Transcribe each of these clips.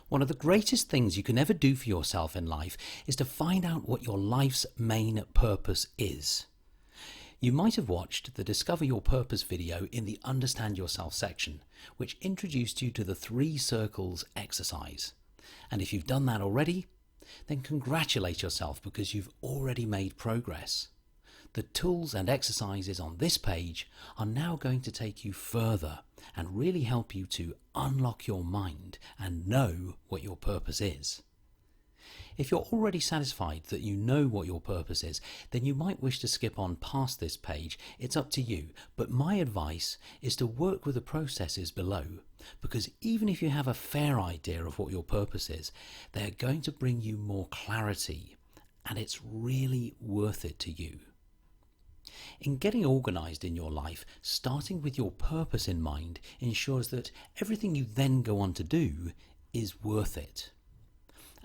One of the greatest things you can ever do for yourself in life is to find out what your life's main purpose is. You might have watched the Discover Your Purpose video in the Understand Yourself section, which introduced you to the 3 circles exercise. And if you've done that already, then congratulate yourself because you've already made progress. The tools and exercises on this page are now going to take you further and really help you to unlock your mind and know what your purpose is. If you're already satisfied that you know what your purpose is, then you might wish to skip on past this page. It's up to you, but my advice is to work with the processes below, because even if you have a fair idea of what your purpose is, they're going to bring you more clarity, and it's really worth it to you. In getting organised in your life, starting with your purpose in mind ensures that everything you then go on to do is worth it.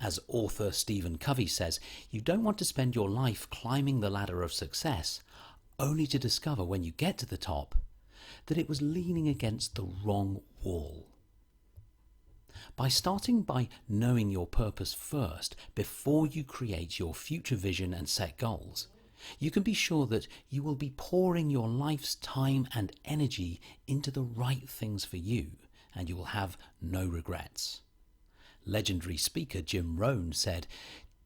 As author Stephen Covey says, you don't want to spend your life climbing the ladder of success only to discover when you get to the top that it was leaning against the wrong wall. By starting by knowing your purpose first before you create your future vision and set goals, you can be sure that you will be pouring your life's time and energy into the right things for you, and you will have no regrets. Legendary speaker Jim Rohn said,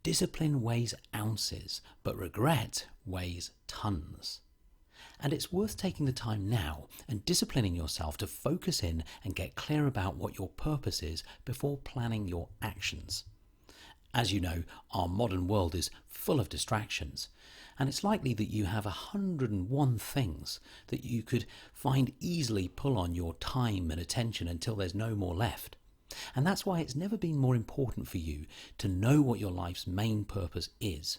"Discipline weighs ounces, but regret weighs tons." And it's worth taking the time now and disciplining yourself to focus in and get clear about what your purpose is before planning your actions. As you know, our modern world is full of distractions, and it's likely that you have 101 things that you could find easily pull on your time and attention until there's no more left. And that's why it's never been more important for you to know what your life's main purpose is.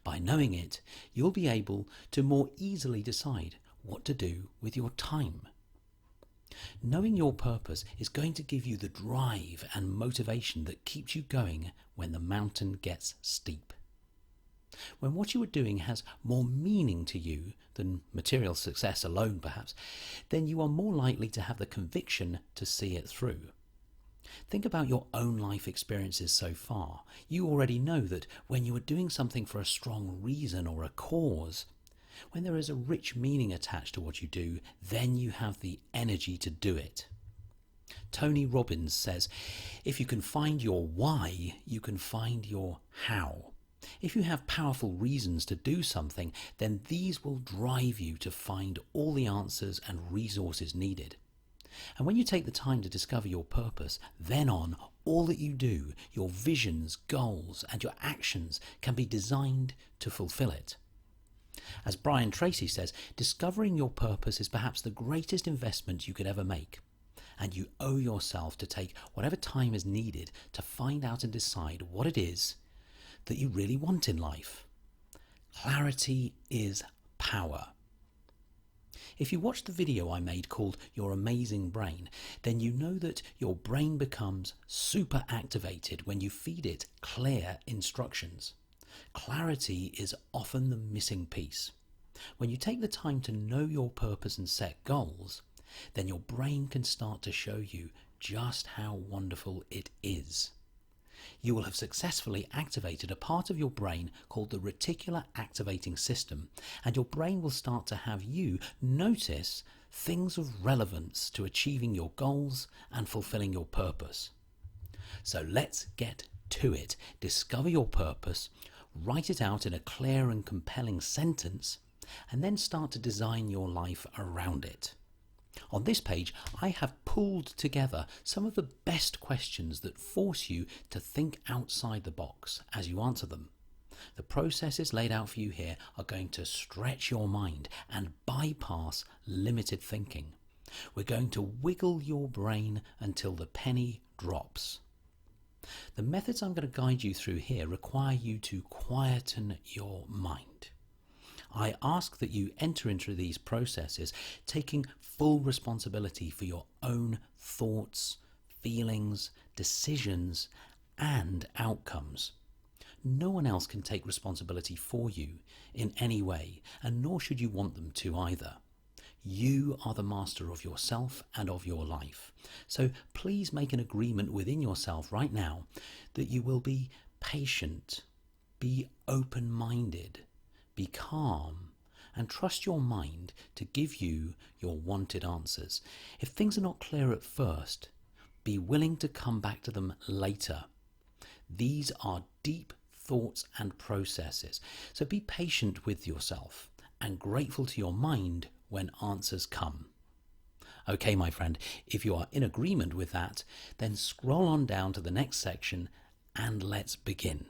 By knowing it, you'll be able to more easily decide what to do with your time. Knowing your purpose is going to give you the drive and motivation that keeps you going when the mountain gets steep. When what you are doing has more meaning to you than material success alone perhaps, then you are more likely to have the conviction to see it through. Think about your own life experiences so far. You already know that when you are doing something for a strong reason or a cause, when there is a rich meaning attached to what you do, then you have the energy to do it. Tony Robbins says, if you can find your why, you can find your how. If you have powerful reasons to do something, then these will drive you to find all the answers and resources needed. And when you take the time to discover your purpose, then on, all that you do, your visions, goals, and your actions can be designed to fulfill it. As Brian Tracy says, discovering your purpose is perhaps the greatest investment you could ever make. And you owe yourself to take whatever time is needed to find out and decide what it is that you really want in life. Clarity is power. If you watch the video I made called Your Amazing Brain, then you know that your brain becomes super activated when you feed it clear instructions. Clarity is often the missing piece. When you take the time to know your purpose and set goals, then your brain can start to show you just how wonderful it is. You will have successfully activated a part of your brain called the reticular activating system, and your brain will start to have you notice things of relevance to achieving your goals and fulfilling your purpose. So let's get to it. Discover your purpose, write it out in a clear and compelling sentence, and then start to design your life around it. On this page, I have pulled together some of the best questions that force you to think outside the box as you answer them. The processes laid out for you here are going to stretch your mind and bypass limited thinking. We're going to wiggle your brain until the penny drops. The methods I'm going to guide you through here require you to quieten your mind. I ask that you enter into these processes taking full responsibility for your own thoughts, feelings, decisions, and outcomes. No one else can take responsibility for you in any way, and nor should you want them to either. You are the master of yourself and of your life. So please make an agreement within yourself right now that you will be patient, be open-minded, be calm, and trust your mind to give you your wanted answers. If things are not clear at first, be willing to come back to them later. These are deep thoughts and processes. So be patient with yourself and grateful to your mind when answers come. Okay, my friend, if you are in agreement with that, then scroll on down to the next section and let's begin.